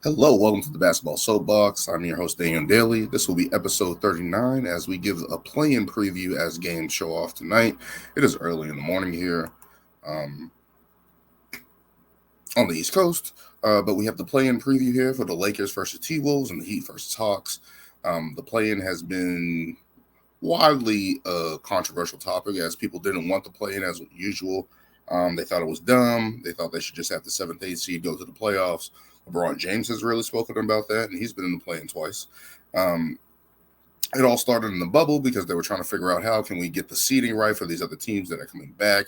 Hello, welcome to the Basketball Soapbox. I'm your host, Daniel Daly. This will be episode 39 as we give a play-in preview as games show off tonight. It is early in the morning here um, on the East Coast, but we have the play-in preview here for the Lakers versus T-Wolves and the Heat versus Hawks. The play-in has been widely a controversial topic as people didn't want the play-in as usual. They thought it was dumb. They thought they should just have the 7th, 8th seed go to the playoffs. LeBron James has really spoken about that, and he's been in the play-in twice. It all started in the bubble because they were trying to figure out how can we get the seeding right for these other teams that are coming back,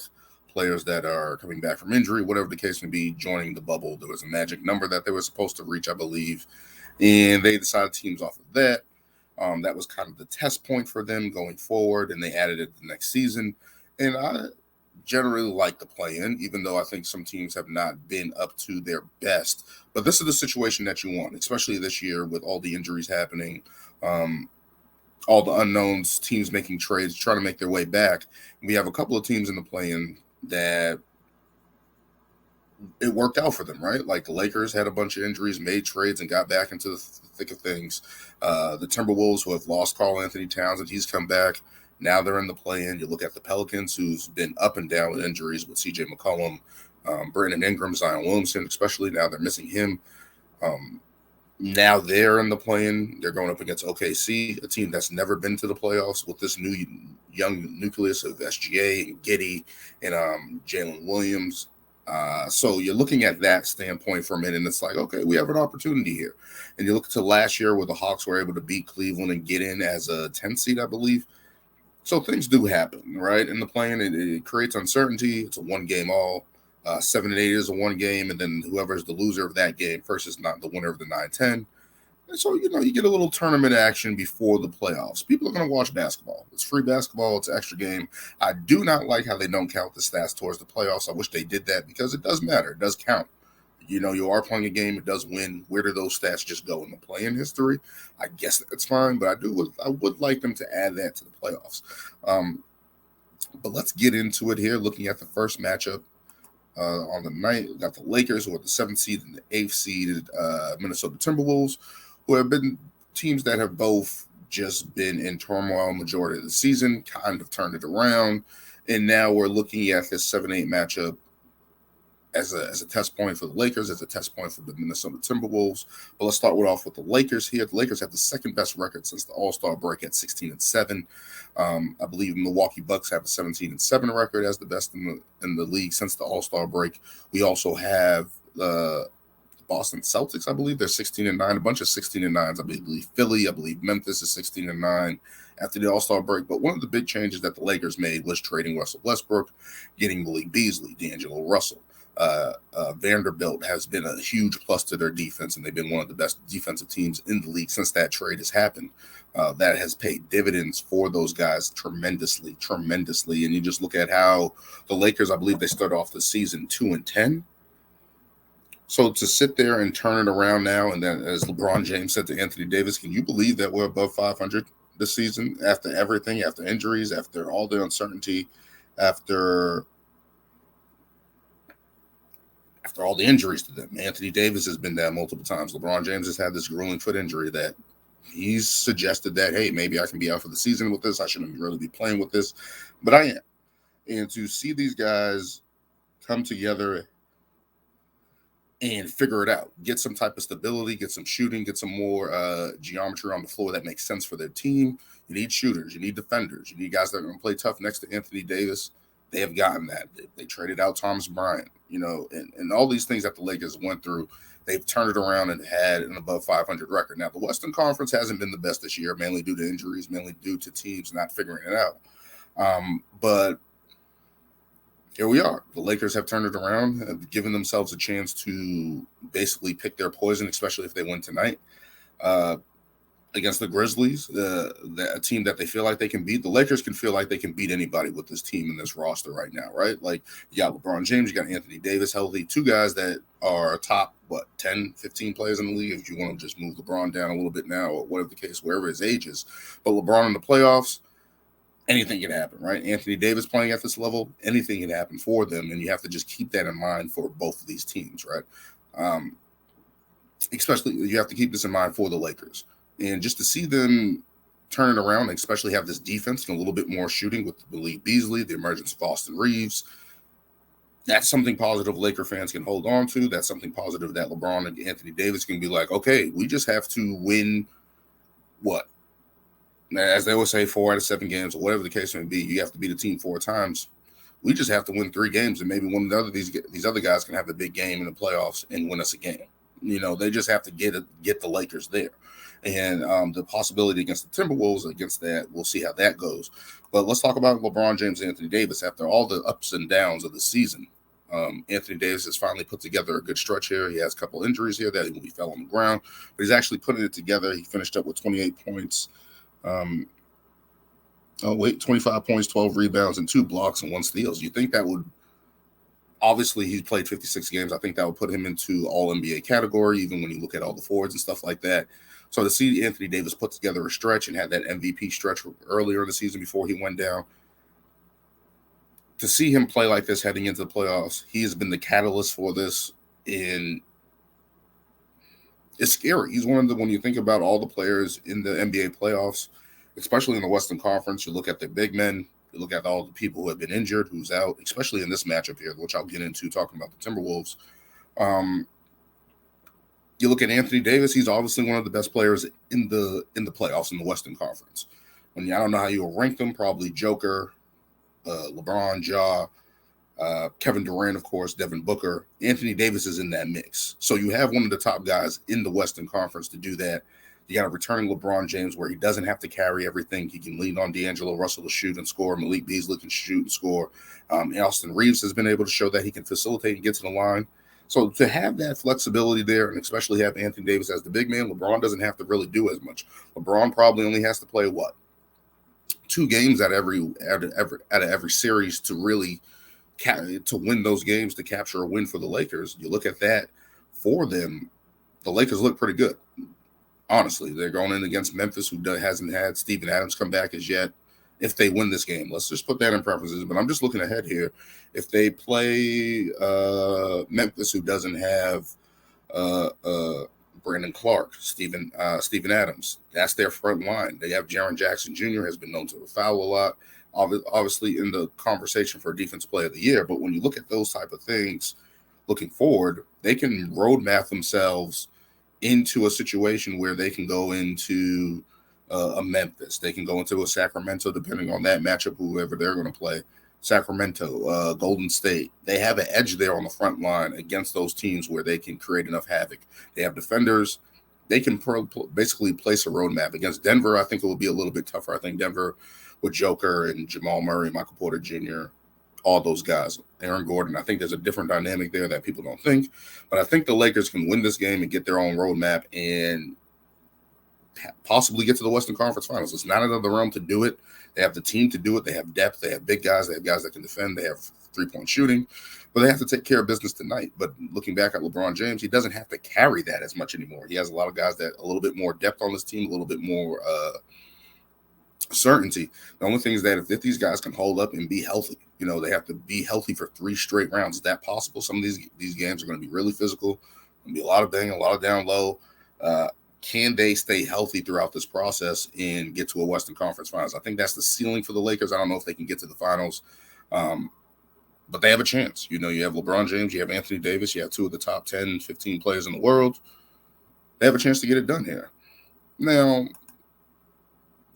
players that are coming back from injury, whatever the case may be, joining the bubble. There was a magic number that they were supposed to reach, I believe, and they decided teams off of that. That was kind of the test point for them going forward, and they added it the next season. And I generally like the play-in, even though I think some teams have not been up to their best. But this is the situation that you want, especially this year with all the injuries happening, all the unknowns, teams making trades, trying to make their way back. We have a couple of teams in the play-in that it worked out for them, right? Like the Lakers had a bunch of injuries, made trades, and got back into the thick of things. The Timberwolves, who have lost Karl Anthony Towns, and he's come back. Now they're in the play-in. You look at the Pelicans, who's been up and down with injuries with C.J. McCollum, Brandon Ingram, Zion Williamson, especially now they're missing him. Now they're in the play-in. They're going up against OKC, a team that's never been to the playoffs with this new young nucleus of SGA and Giddey and Jalen Williams. So you're looking at that standpoint for a minute, and it's like, okay, we have an opportunity here. And you look to last year where the Hawks were able to beat Cleveland and get in as a 10th seed, I believe. So things do happen, right? In the play-in, it creates uncertainty. It's a one-game all. 7 and 8 is a one game, and then whoever is the loser of that game versus not the winner of the 9-10. And so, you get a little tournament action before the playoffs. People are going to watch basketball. It's free basketball. It's an extra game. I do not like how they don't count the stats towards the playoffs. I wish they did that because it does matter. It does count. You are playing a game. It does win. Where do those stats just go in the play-in history? I guess that's fine, but I would like them to add that to the playoffs. But let's get into it here, looking at the first matchup. On the night, we got the Lakers, who are the 7th seed and the 8th seeded Minnesota Timberwolves, who have been teams that have both just been in turmoil majority of the season, kind of turned it around. And now we're looking at this 7-8 matchup as a test point for the Lakers, as a test point for the Minnesota Timberwolves. But let's start off with the Lakers here. The Lakers have the second best record since the All-Star break at 16-7. I believe Milwaukee Bucks have a 17-7 record as the best in the league since the All-Star break. We also have the Boston Celtics, I believe they're 16-9, a bunch of 16-9s. I believe Philly, I believe Memphis is 16-9 after the All-Star break. But one of the big changes that the Lakers made was trading Russell Westbrook, getting Malik Beasley, D'Angelo Russell. Vanderbilt has been a huge plus to their defense, and they've been one of the best defensive teams in the league since that trade has happened. That has paid dividends for those guys tremendously. And you just look at how the Lakers, I believe they started off the season 2-10. So to sit there and turn it around now, and then as LeBron James said to Anthony Davis, can you believe that we're above 500 this season after everything, after injuries, after all the uncertainty, after all the injuries to them? Anthony Davis has been down multiple times. LeBron James has had this grueling foot injury that he's suggested that, hey, maybe I can be out for the season with this. I shouldn't really be playing with this, but I am. And to see these guys come together and figure it out, get some type of stability, get some shooting, get some more geometry on the floor that makes sense for their team. You need shooters, you need defenders, you need guys that are going to play tough next to Anthony Davis. They have gotten that. They traded out Thomas Bryant, and all these things that the Lakers went through, they've turned it around and had an above 500 record. Now, the Western Conference hasn't been the best this year, mainly due to injuries, mainly due to teams not figuring it out. But here we are. The Lakers have turned it around, have given themselves a chance to basically pick their poison, especially if they win tonight. Against the Grizzlies, a team that they feel like they can beat. The Lakers can feel like they can beat anybody with this team and this roster right now, right? Like, you got LeBron James, you got Anthony Davis healthy, two guys that are top, 10, 15 players in the league, if you want to just move LeBron down a little bit now, or whatever the case, wherever his age is. But LeBron in the playoffs, anything can happen, right? Anthony Davis playing at this level, anything can happen for them, and you have to just keep that in mind for both of these teams, right? especially you have to keep this in mind for the Lakers. And just to see them turn it around, and especially have this defense and a little bit more shooting with Malik Beasley, the emergence of Austin Reeves, that's something positive Laker fans can hold on to. That's something positive that LeBron and Anthony Davis can be like, okay, we just have to win what? As they always say, 4 out of 7 games, or whatever the case may be, you have to beat a team 4 times. We just have to win 3 games, and maybe one of the other these other guys can have a big game in the playoffs and win us a game. They just have to get the Lakers there, and the possibility against the Timberwolves against that, we'll see how that goes. But let's talk about LeBron James and Anthony Davis. After all the ups and downs of the season, Anthony Davis has finally put together a good stretch here. He has a couple injuries here that he fell on the ground, but he's actually putting it together. He finished up with 28 points. 25 points, 12 rebounds, and 2 blocks and 1 steals. You think that would, obviously he's played 56 games. I think that would put him into all NBA category, even when you look at all the forwards and stuff like that. So to see Anthony Davis put together a stretch and had that MVP stretch earlier in the season before he went down, to see him play like this heading into the playoffs, he has been the catalyst for this, and it's scary. He's one of the, when you think about all the players in the NBA playoffs, especially in the Western Conference, you look at the big men, you look at all the people who have been injured, who's out, especially in this matchup here, which I'll get into talking about the Timberwolves. You look at Anthony Davis, he's obviously one of the best players in the playoffs in the Western Conference. I don't know how you'll rank them, probably Joker, LeBron, Ja, Kevin Durant, of course, Devin Booker. Anthony Davis is in that mix. So you have one of the top guys in the Western Conference to do that. You got a returning LeBron James where he doesn't have to carry everything. He can lean on D'Angelo Russell to shoot and score. Malik Beasley can shoot and score. Austin Reeves has been able to show that he can facilitate and get to the line. So to have that flexibility there, and especially have Anthony Davis as the big man, LeBron doesn't have to really do as much. LeBron probably only has to play 2 games out of every series to really to win those games, to capture a win for the Lakers. You look at that for them, the Lakers look pretty good. Honestly, they're going in against Memphis, who hasn't had Steven Adams come back as yet. If they win this game, let's just put that in preferences. But I'm just looking ahead here. If they play Memphis, who doesn't have Brandon Clark, Steven Adams, that's their front line. They have Jaren Jackson Jr., has been known to foul a lot, obviously in the conversation for Defensive Player of the Year. But when you look at those type of things, looking forward, they can roadmap themselves into a situation where they can go into a Memphis. They can go into a Sacramento, depending on that matchup, whoever they're going to play. Sacramento, Golden State. They have an edge there on the front line against those teams where they can create enough havoc. They have defenders. They can basically place a roadmap. Against Denver, I think it will be a little bit tougher. I think Denver with Joker and Jamal Murray, Michael Porter Jr., all those guys, Aaron Gordon. I think there's a different dynamic there that people don't think. But I think the Lakers can win this game and get their own roadmap and possibly get to the Western Conference Finals. It's not out of the realm to do it. They have the team to do it. They have depth. They have big guys. They have guys that can defend. They have 3-point shooting. But they have to take care of business tonight. But looking back at LeBron James, he doesn't have to carry that as much anymore. He has a lot of guys that a little bit more depth on this team, a little bit more certainty. The only thing is that if these guys can hold up and be healthy, they have to be healthy for 3 straight rounds. Is that possible? Some of these games are going to be really physical. Going to be a lot of bang, a lot of down low. Can they stay healthy throughout this process and get to a Western Conference Finals? I think that's the ceiling for the Lakers. I don't know if they can get to the finals, but they have a chance. You have LeBron James, you have Anthony Davis, you have 2 of the top 10, 15 players in the world. They have a chance to get it done here. Now,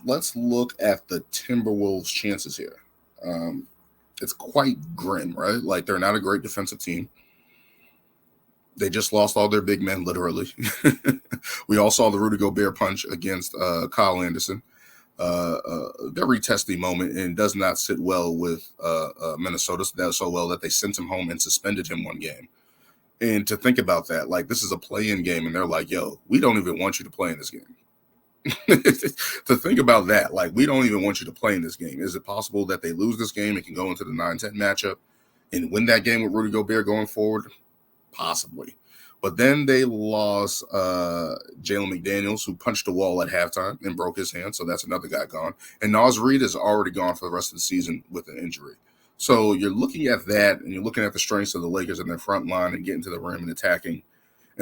let's look at the Timberwolves' chances here. It's quite grim, right? Like, they're not a great defensive team. They just lost all their big men, literally. We all saw the Rudy Gobert punch against Kyle Anderson. A very testy moment, and does not sit well with Minnesota. So well that they sent him home and suspended him 1 game. And to think about that, like, this is a play-in game, and they're like, yo, we don't even want you to play in this game. To think about that, like, we don't even want you to play in this game. Is it possible that they lose this game and can go into the 9-10 matchup and win that game with Rudy Gobert going forward? Possibly. But then they lost Jalen McDaniels, who punched a wall at halftime and broke his hand. So that's another guy gone. And Naz Reid is already gone for the rest of the season with an injury. So you're looking at that, and you're looking at the strengths of the Lakers in their front line and getting to the rim and attacking.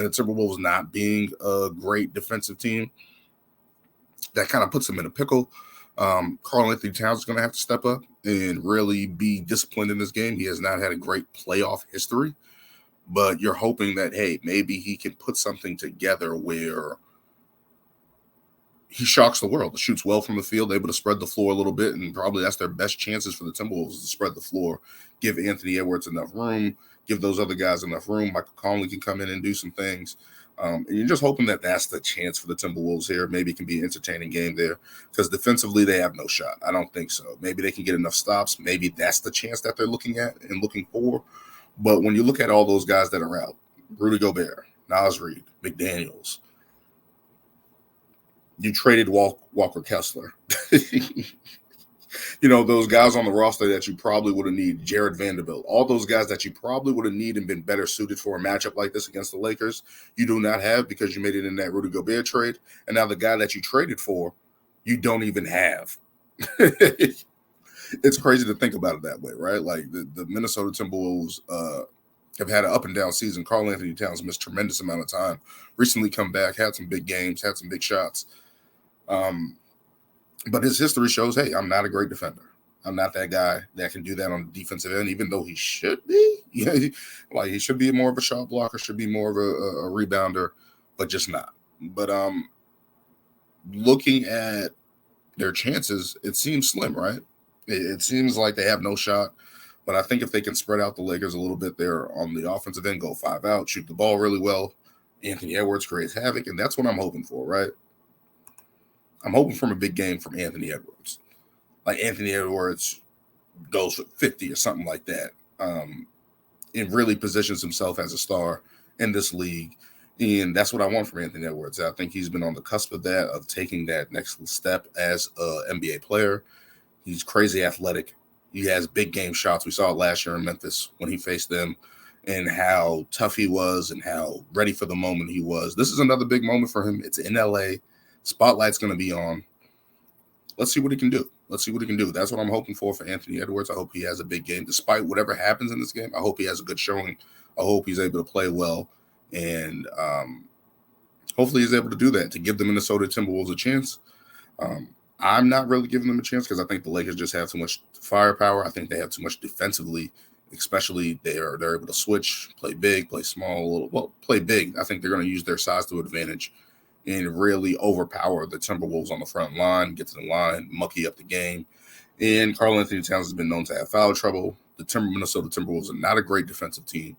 and the Timberwolves not being a great defensive team, that kind of puts them in a pickle. Karl Anthony Towns is going to have to step up and really be disciplined in this game. He has not had a great playoff history, but you're hoping that, hey, maybe he can put something together where he shocks the world, shoots well from the field, able to spread the floor a little bit, and probably that's their best chances for the Timberwolves to spread the floor, give Anthony Edwards enough room, give those other guys enough room. Michael Conley can come in and do some things. And you're just hoping that that's the chance for the Timberwolves here. Maybe it can be an entertaining game there because defensively they have no shot. I don't think so. Maybe they can get enough stops. Maybe that's the chance that they're looking at and looking for. But when you look at all those guys that are out, Rudy Gobert, Naz Reid, McDaniels, you traded Walker Kessler. Those guys on the roster that you probably would have needed, Jared Vanderbilt, all those guys that you probably would have needed and been better suited for a matchup like this against the Lakers, you do not have because you made it in that Rudy Gobert trade. And now the guy that you traded for, you don't even have. It's crazy to think about it that way, right? Like the Minnesota Timberwolves have had an up and down season. Karl Anthony Towns missed a tremendous amount of time. Recently come back, had some big games, had some big shots. But his history shows, hey, I'm not a great defender. I'm not that guy that can do that on the defensive end, even though he should be. He should be more of a shot blocker, should be more of a rebounder, but just not. But looking at their chances, it seems slim, right? It seems like they have no shot. But I think if they can spread out the Lakers a little bit there on the offensive end, go 5 out, shoot the ball really well, Anthony Edwards creates havoc, and that's what I'm hoping for, right? I'm hoping for a big game from Anthony Edwards. Like Anthony Edwards goes for 50 or something like that, and really positions himself as a star in this league. And that's what I want from Anthony Edwards. I think he's been on the cusp of that, of taking that next step as an NBA player. He's crazy athletic. He has big game shots. We saw it last year in Memphis when he faced them and how tough he was and how ready for the moment he was. This is another big moment for him. It's in LA. Spotlight's going to be on. Let's see what he can do. That's what I'm hoping for Anthony Edwards. I hope he has a big game. Despite whatever happens in this game, I hope he has a good showing. I hope he's able to play well. And hopefully he's able to do that to give the Minnesota Timberwolves a chance. I'm not really giving them a chance because I think the Lakers just have too much firepower. I think they have too much defensively, especially they're able to switch, play big, play small, play big. I think they're going to use their size to advantage and really overpower the Timberwolves on the front line, get to the line, mucky up the game. And Karl Anthony Towns has been known to have foul trouble. The Minnesota Timberwolves are not a great defensive team.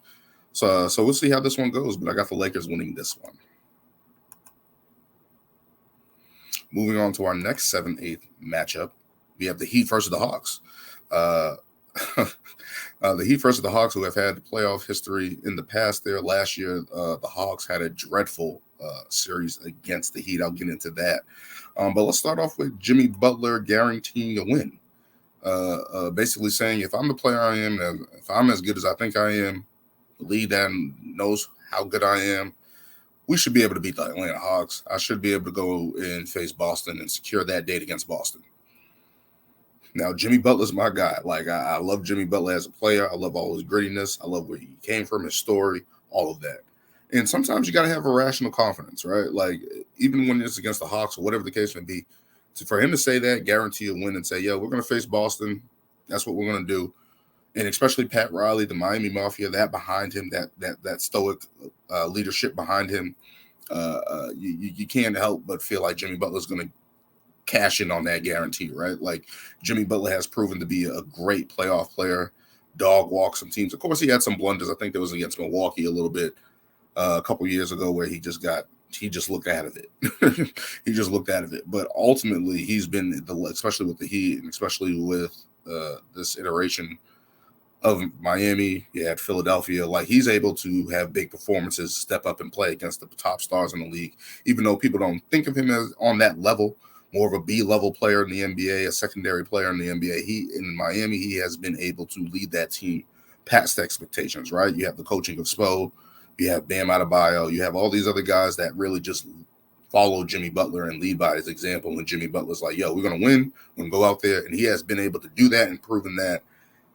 So we'll see how this one goes, but I got the Lakers winning this one. Moving on to our next 7-8 matchup, we have the Heat versus the Hawks. The Heat versus the Hawks, who have had playoff history in the past there. Last year, the Hawks had a dreadful series against the Heat. I'll get into that. But let's start off with Jimmy Butler guaranteeing a win. Basically saying, if I'm the player I am, if I'm as good as I think I am, the league that knows how good I am, we should be able to beat the Atlanta Hawks. I should be able to go and face Boston and secure that date against Boston. Now, Jimmy Butler's my guy. Like, I love Jimmy Butler as a player. I love all his grittiness. I love where he came from, his story, all of that. And sometimes you got to have irrational confidence, right? Like, even when it's against the Hawks or whatever the case may be, for him to say that, guarantee a win and say, we're going to face Boston. That's what we're going to do. And especially Pat Riley, the Miami Mafia, that behind him, that stoic leadership behind him, you can't help but feel like Jimmy Butler's going to cash in on that guarantee, right? Like, Jimmy Butler has proven to be a great playoff player, dog walk some teams. Of course, he had some blunders. I think there was against Milwaukee a little bit a couple years ago where he just looked out of it. He just looked out of it. But ultimately, he's been, especially with the Heat and especially with this iteration of Miami, at Philadelphia, like, he's able to have big performances, step up and play against the top stars in the league, even though people don't think of him as on that level, more of a B-level player in the NBA, a secondary player in the NBA. In Miami, he has been able to lead that team past expectations, right? You have the coaching of Spo, you have Bam Adebayo, you have all these other guys that really just follow Jimmy Butler and lead by his example. And Jimmy Butler's like, we're going to win, we're going to go out there. And he has been able to do that and proven that.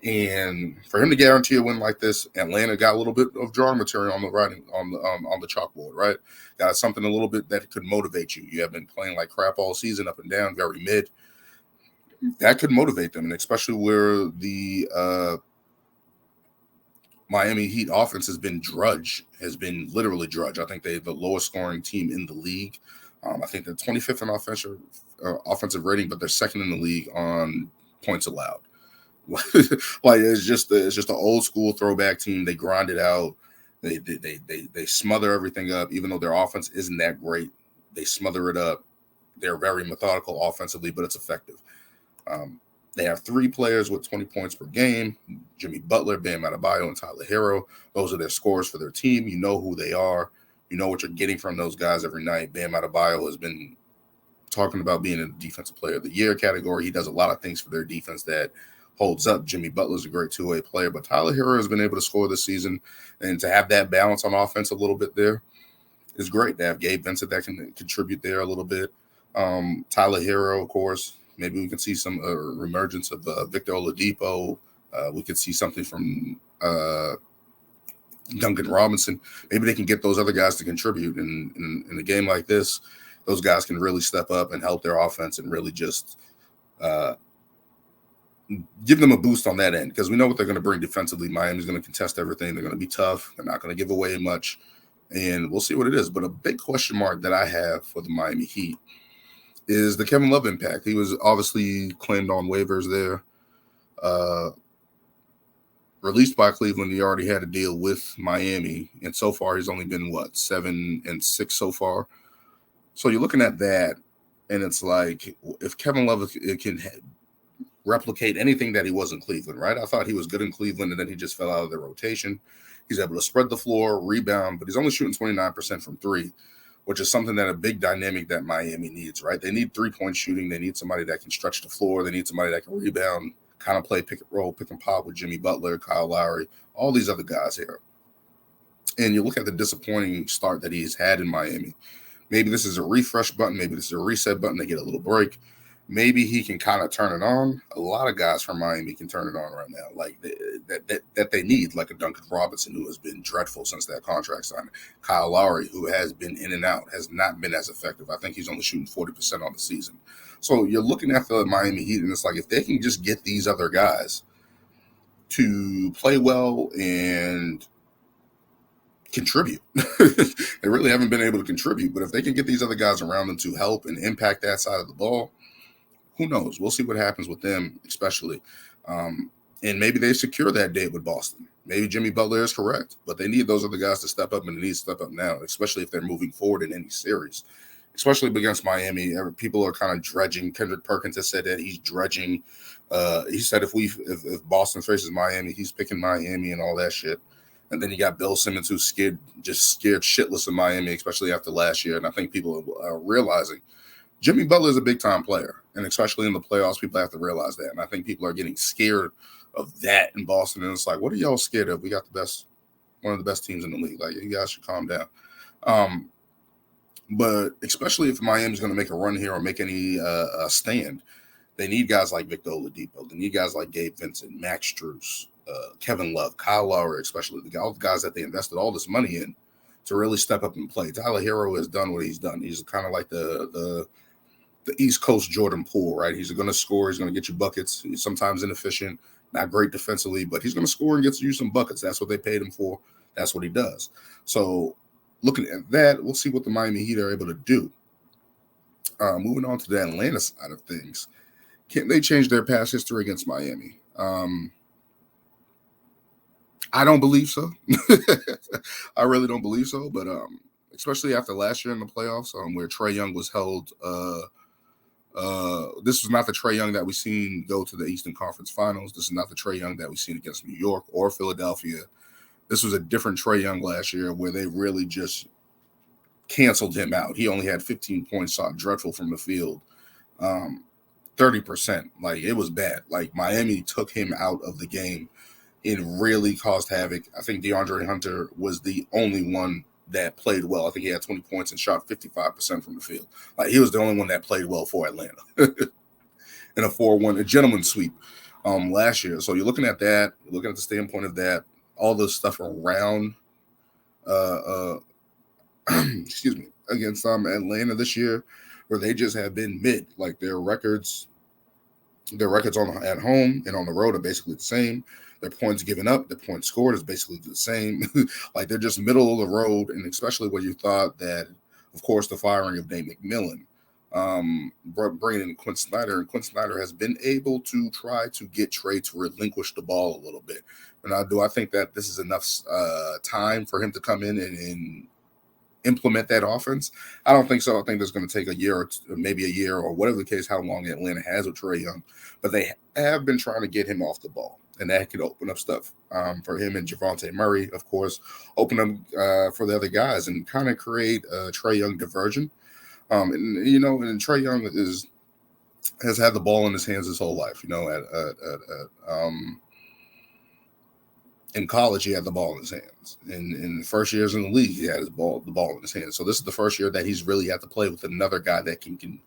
And for him to guarantee a win like this, Atlanta got a little bit of drawing material on the writing on the chalkboard, right? Got something a little bit that could motivate you. You have been playing like crap all season, up and down, very mid. That could motivate them, and especially where the Miami Heat offense has been literally drudge. I think they're the lowest scoring team in the league. I think they're 25th in offensive rating, but they're second in the league on points allowed. Like it's just an old school throwback team. They grind it out. They smother everything up, even though their offense isn't that great. They smother it up. They're very methodical offensively, but it's effective. They have 3 players with 20 points per game: Jimmy Butler, Bam Adebayo, and Tyler Hero. Those are their scorers for their team. You know who they are. You know what you're getting from those guys every night. Bam Adebayo has been talking about being in the Defensive Player of the Year category. He does a lot of things for their defense that holds up. Jimmy Butler's a great two-way player, but Tyler Hero has been able to score this season, and to have that balance on offense a little bit there is great. To have Gabe Vincent that can contribute there a little bit. Tyler Hero, of course. Maybe we can see some emergence of Victor Oladipo. We could see something from Duncan Robinson. Maybe they can get those other guys to contribute. In a game like this, those guys can really step up and help their offense and really just give them a boost on that end, because we know what they're going to bring defensively. Miami's going to contest everything. They're going to be tough. They're not going to give away much, and we'll see what it is. But a big question mark that I have for the Miami Heat is the Kevin Love impact. He was obviously claimed on waivers there. Released by Cleveland, he already had a deal with Miami, and so far he's only been, 7-6 so far. So you're looking at that, and it's like, if Kevin Love can replicate anything that he was in Cleveland, right? I thought he was good in Cleveland, and then he just fell out of the rotation. He's able to spread the floor, rebound, but he's only shooting 29% from 3, which is something that a big dynamic that Miami needs, right? They need 3-point shooting. They need somebody that can stretch the floor. They need somebody that can rebound, kind of play pick and roll, pick and pop with Jimmy Butler, Kyle Lowry, all these other guys here. And you look at the disappointing start that he's had in Miami. Maybe this is a refresh button. Maybe this is a reset button. They get a little break. Maybe he can kind of turn it on. A lot of guys from Miami can turn it on right now, like that they need, like a Duncan Robinson, who has been dreadful since that contract signing. Kyle Lowry, who has been in and out, has not been as effective. I think he's only shooting 40% on the season. So you're looking at the Miami Heat, and it's like, if they can just get these other guys to play well and contribute. They really haven't been able to contribute, but if they can get these other guys around them to help and impact that side of the ball, who knows? We'll see what happens with them, especially. And maybe they secure that date with Boston. Maybe Jimmy Butler is correct, but they need those other guys to step up, and they need to step up now, especially if they're moving forward in any series, especially against Miami. People are kind of dredging. Kendrick Perkins has said that he's dredging. He said if Boston faces Miami, he's picking Miami and all that shit. And then you got Bill Simmons, who's scared shitless of Miami, especially after last year. And I think people are realizing Jimmy Butler is a big-time player, and especially in the playoffs, people have to realize that. And I think people are getting scared of that in Boston. And it's like, what are y'all scared of? We got one of the best teams in the league. Like, you guys should calm down. But especially if Miami's going to make a run here or make any stand, they need guys like Victor Oladipo. They need guys like Gabe Vincent, Max Strus, Kevin Love, Kyle Lowry, especially the guys that they invested all this money in to really step up and play. Tyler Hero has done what he's done. He's kind of like the East Coast Jordan Poole, right? He's going to score. He's going to get you buckets. He's sometimes inefficient, not great defensively, but he's going to score and get you some buckets. That's what they paid him for. That's what he does. So looking at that, we'll see what the Miami Heat are able to do. Moving on to the Atlanta side of things. Can they change their past history against Miami? I don't believe so. I really don't believe so, but especially after last year in the playoffs, where Trae Young was held. This was not the Trae Young that we seen go to the Eastern Conference Finals. This is not the Trae Young that we seen against New York or Philadelphia. This was a different Trae Young last year, where they really just canceled him out. He only had 15 points, shot dreadful from the field. 30%. Like, it was bad. Like, Miami took him out of the game and really caused havoc. I think DeAndre Hunter was the only one that played well. I think he had 20 points and shot 55% from the field. Like, he was the only one that played well for Atlanta. In a 4-1, a gentleman's sweep. last year. So you're looking at that, you're looking at the standpoint of that, all the stuff around uh excuse me, against Atlanta this year, where they just have been mid. Like their records on at home and on the road are basically the same. Their points given up, their points scored is basically the same. Like they're just middle of the road, and especially when you thought that, of course, the firing of Nate McMillan, bringing in Quinn Snyder, and Quinn Snyder has been able to try to get Trey to relinquish the ball a little bit. And do I think that this is enough time for him to come in and implement that offense? I don't think so. I think it's going to take a year or maybe a year or whatever the case, how long Atlanta has with Trae Young. But they have been trying to get him off the ball, and that could open up stuff for him and Javonte Murray, of course, open up for the other guys and kind of create a Trae Young diversion. And Trae Young has had the ball in his hands his whole life. In college, he had the ball in his hands. In the first years in the league, he had the ball in his hands. So this is the first year that he's really had to play with another guy that can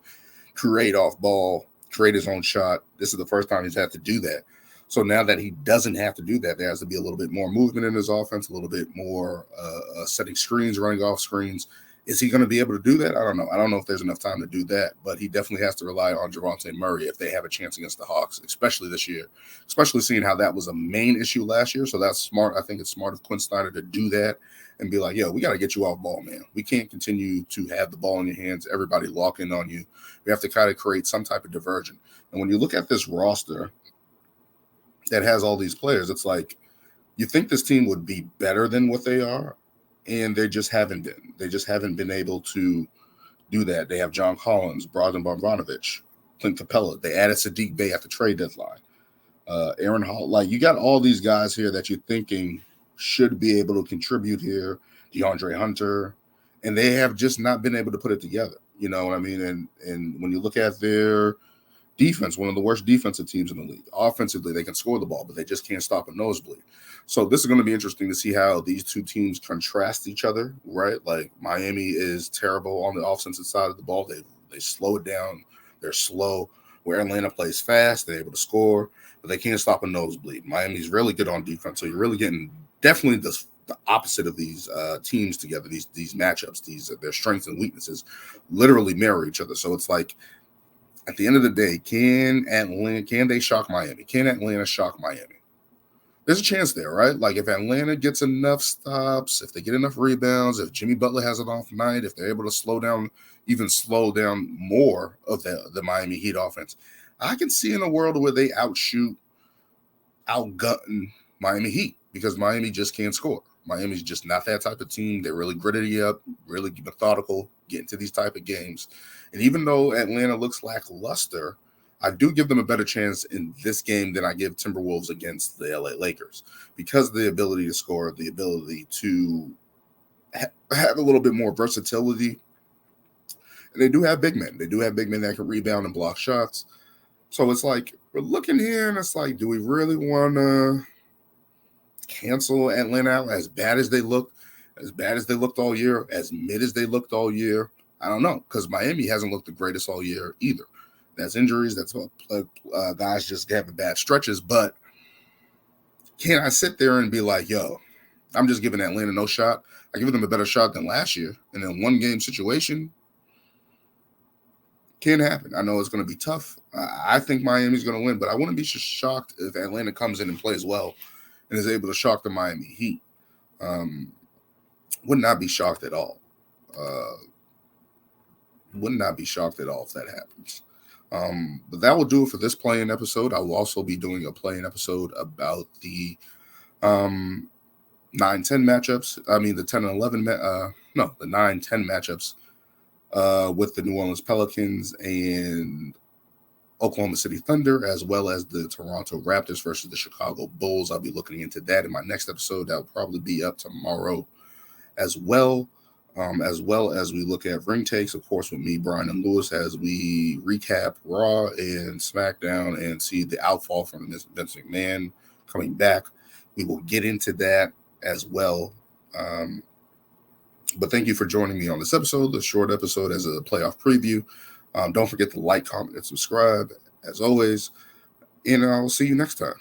create off ball, create his own shot. This is the first time he's had to do that. So now that he doesn't have to do that, there has to be a little bit more movement in his offense, a little bit more setting screens, running off screens. Is he going to be able to do that? I don't know. I don't know if there's enough time to do that, but he definitely has to rely on Javonte Murray if they have a chance against the Hawks, especially this year, especially seeing how that was a main issue last year. So that's smart. I think it's smart of Quinn Snyder to do that and be like, yo, we got to get you off ball, man. We can't continue to have the ball in your hands, everybody locking on you. We have to kind of create some type of diversion. And when you look at this roster that has all these players, it's like you think this team would be better than what they are, and they just haven't been. They just haven't been able to do that. They have John Collins, Brogdon Bogdanovic, Clint Capella. They added Sadiq Bey at the trade deadline. Aaron Hall. Like, you got all these guys here that you're thinking should be able to contribute here. DeAndre Hunter. And they have just not been able to put it together. You know what I mean? And when you look at their defense, one of the worst defensive teams in the league. Offensively, they can score the ball, but they just can't stop a nosebleed. So this is going to be interesting to see how these two teams contrast each other, right? Like, Miami is terrible on the offensive side of the ball. They slow it down. They're slow. Where Atlanta plays fast, they're able to score, but they can't stop a nosebleed. Miami's really good on defense, so you're really getting definitely the opposite of these teams together. These matchups, their strengths and weaknesses, literally mirror each other. So it's like, at the end of the day, can they shock Miami? Can Atlanta shock Miami? There's a chance there, right? Like, if Atlanta gets enough stops, if they get enough rebounds, if Jimmy Butler has an off night, if they're able to slow down more of the Miami Heat offense, I can see in a world where they outgun Miami Heat, because Miami just can't score. Miami's just not that type of team. They're really gritty up, really methodical, get into these type of games. And even though Atlanta looks lackluster, I do give them a better chance in this game than I give Timberwolves against the LA Lakers, because of the ability to score, the ability to have a little bit more versatility. And they do have big men. They do have big men that can rebound and block shots. So it's like, we're looking here, and it's like, do we really want to cancel Atlanta out as bad as they looked all year, as mid as they looked all year? I don't know, because Miami hasn't looked the greatest all year either. That's injuries. That's guys just having bad stretches. But can I sit there and be like, yo, I'm just giving Atlanta no shot? I give them a better shot than last year. And in one game situation, can happen. I know it's going to be tough. I think Miami's going to win, but I wouldn't be shocked if Atlanta comes in and plays well and is able to shock the Miami Heat. Would not be shocked at all. Would not be shocked at all if that happens. But that will do it for this play-in episode. I will also be doing a play-in episode about the 9-10 matchups. I mean, the 10 and 11, the 9-10 matchups with the New Orleans Pelicans and Oklahoma City Thunder, as well as the Toronto Raptors versus the Chicago Bulls. I'll be looking into that in my next episode. That will probably be up tomorrow as well as we look at ring takes, of course, with me, Brian, and Lewis, as we recap Raw and SmackDown and see the outfall from Vince McMahon coming back. We will get into that as well. But thank you for joining me on this episode, the short episode as a playoff preview. Don't forget to like, comment, and subscribe. As always, and I'll see you next time.